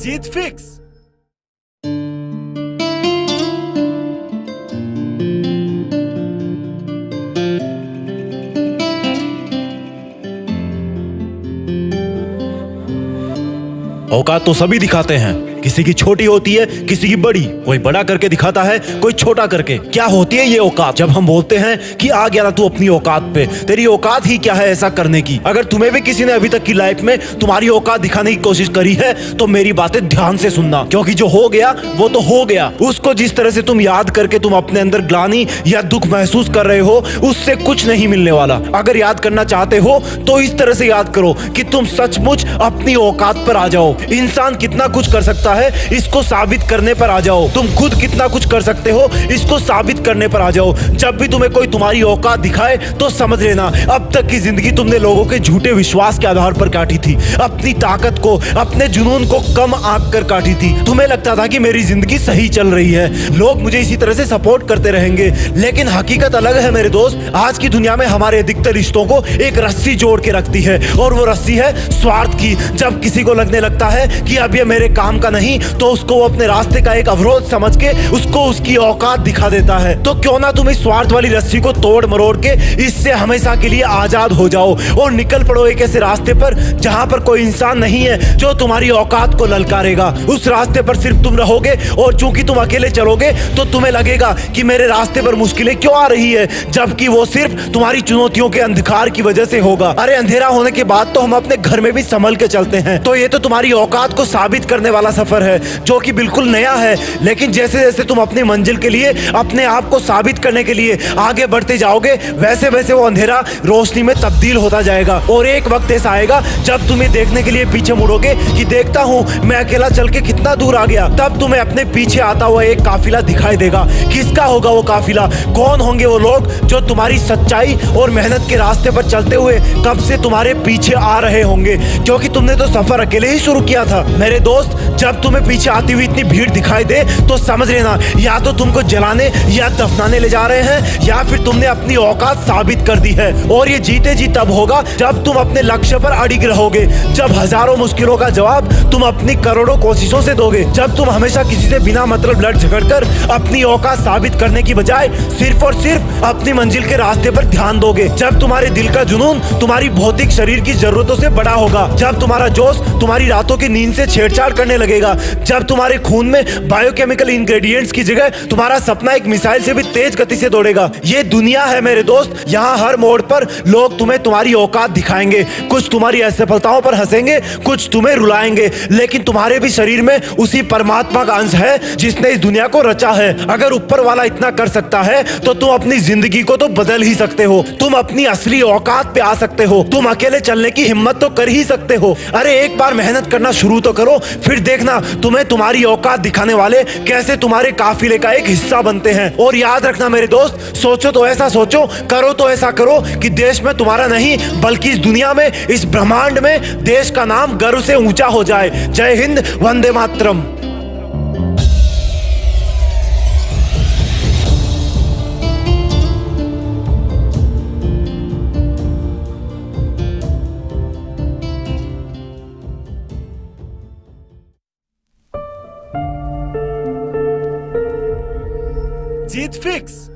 जीत fix. औकात तो सभी दिखाते हैं, किसी की छोटी होती है, किसी की बड़ी। कोई बड़ा करके दिखाता है, कोई छोटा करके। क्या होती है ये औकात? जब हम बोलते हैं कि आ गया ना तू अपनी औकात पे, तेरी औकात ही क्या है ऐसा करने की? अगर तुम्हें भी किसी ने अभी तक की लाइफ में तुम्हारी औकात दिखाने की कोशिश करी है तो मेरी बातें ध्यान से सुनना, क्योंकि जो हो गया वो तो हो गया। उसको जिस तरह से तुम याद करके तुम अपने अंदर ग्लानि या दुख महसूस कर रहे हो, उससे कुछ नहीं मिलने वाला। अगर याद करना चाहते हो तो इस तरह से याद करो कि तुम सचमुच अपनी औकात पर आ जाओ। इंसान कितना कुछ कर सकता है इसको साबित करने पर आ जाओ। तुम खुद कितना कुछ कर सकते हो इसको साबित करने पर आ जाओ। जब भी तुम्हें कोई तुम्हारी औकात दिखाए तो समझ लेना अब तक की जिंदगी तुमने लोगों के झूठे विश्वास के आधार पर काटी थी। अपनी ताकत को, अपने जुनून को कम आंक कर काटी थी। तुम्हें लगता था कि मेरी जिंदगी सही चल रही है, लोग मुझे इसी तरह से सपोर्ट करते रहेंगे, लेकिन हकीकत अलग है मेरे दोस्त। आज की दुनिया में हमारे अधिकतर रिश्तों को एक रस्सी जोड़ के रखती है, और वो रस्सी है स्वार्थ की। जब किसी को लगने लगता है कि अब ये मेरे काम का नहीं, तो उसको वो अपने रास्ते का एक अवरोध समझ के उसको उसकी औकात दिखा देता है। तो क्यों ना तुम इस स्वार्थ वाली रस्सी को तोड़ मरोड़ के इससे हमेशा के लिए आजाद हो जाओ और निकल पड़ो एक ऐसे रास्ते पर जहां पर कोई इंसान नहीं है जो तुम्हारी औकात को ललकारेगा। उस रास्ते पर सिर्फ तुम रहोगे, और चूंकि तुम अकेले चलोगे तो तुम्हें लगेगा कि मेरे रास्ते पर मुश्किलें क्यों आ रही है, जबकि वो सिर्फ तुम्हारी चुनौतियों के अंधकार की वजह से होगा। अरे अंधेरा होने के बाद तो हम अपने घर में भी संभल के चलते हैं। तो ये तो तुम्हारी औकात को साबित करने वाला सफर है जो कि बिल्कुल नया है, लेकिन जैसे जैसे तुम अपनी मंजिल के लिए, अपने आप को साबित करने के लिए आगे बढ़ते जाओगे, वैसे वैसे वो अंधेरा रोशनी में तब्दील होता जाएगा। और एक वक्त ऐसा आएगा जब तुम ये देखने के लिए पीछे मुड़ोगे कि देखता हूं मैं अकेला चल के कितना दूर आ गया। तब तुम्हें अपने पीछे आता हुआ एक काफिला दिखाई देगा। किसका होगा वो काफिला? कौन होंगे वो लोग जो तुम्हारी सच्चाई और मेहनत के रास्ते पर चलते हुए कब से तुम्हारे पीछे आ रहे होंगे, क्योंकि तुमने तो सफर अकेले ही शुरू किया था। मेरे दोस्त, जब तुम्हें पीछे आती हुई इतनी भीड़ दिखाई दे तो समझ लेना या तो तुमको जलाने या दफनाने ले जा रहे हैं, या फिर तुमने अपनी औकात साबित कर दी है। और ये जीते जी तब होगा जब तुम अपने लक्ष्य पर अड़िग रहोगे, जब हजारों मुश्किलों का जवाब तुम अपनी करोड़ों कोशिशों से दोगे, जब तुम हमेशा किसी से बिना मतलब लड़ झगड़ कर अपनी औकात साबित करने की बजाय सिर्फ और सिर्फ अपनी मंजिल के रास्ते पर ध्यान दोगे, जब तुम्हारे दिल का जुनून तुम्हारी भौतिक शरीर की जरूरतों से बड़ा होगा, जब तुम्हारा जोश तुम्हारी रातों की नींद से छेड़छाड़ करने लगेगा, जब तुम्हारे खून में बायोकेमिकल इंग्रेडिएंट्स की जगह तुम्हारा सपना एक मिसाइल से भी तेज गति से दौड़ेगा। ये दुनिया है मेरे दोस्त, यहाँ हर मोड़ पर लोग तुम्हें तुम्हारी औकात दिखाएंगे। कुछ तुम्हारी असफलताओं पर हंसेंगे, कुछ तुम्हें रुलाएंगे, लेकिन तुम्हारे भी शरीर में उसी परमात्मा का अंश है जिसने इस दुनिया को रचा है। अगर ऊपर वाला इतना कर सकता है तो तुम अपनी जिंदगी को तो बदल ही सकते हो। तुम अपनी असली औकात पे आ सकते हो। तुम अकेले चलने की हिम्मत तो कर ही सकते हो। अरे एक बार मेहनत करना शुरू तो करो, फिर देखना तुम्हें तुम्हारी औकात दिखाने वाले कैसे तुम्हारे काफिले का एक हिस्सा बनते हैं। और याद रखना मेरे दोस्त, सोचो तो ऐसा सोचो, करो तो ऐसा करो कि देश में तुम्हारा नहीं बल्कि इस दुनिया में, इस ब्रह्मांड में देश का नाम गर्व से ऊंचा हो जाए। जय हिंद, वंदे मातरम। जीत फिक्स।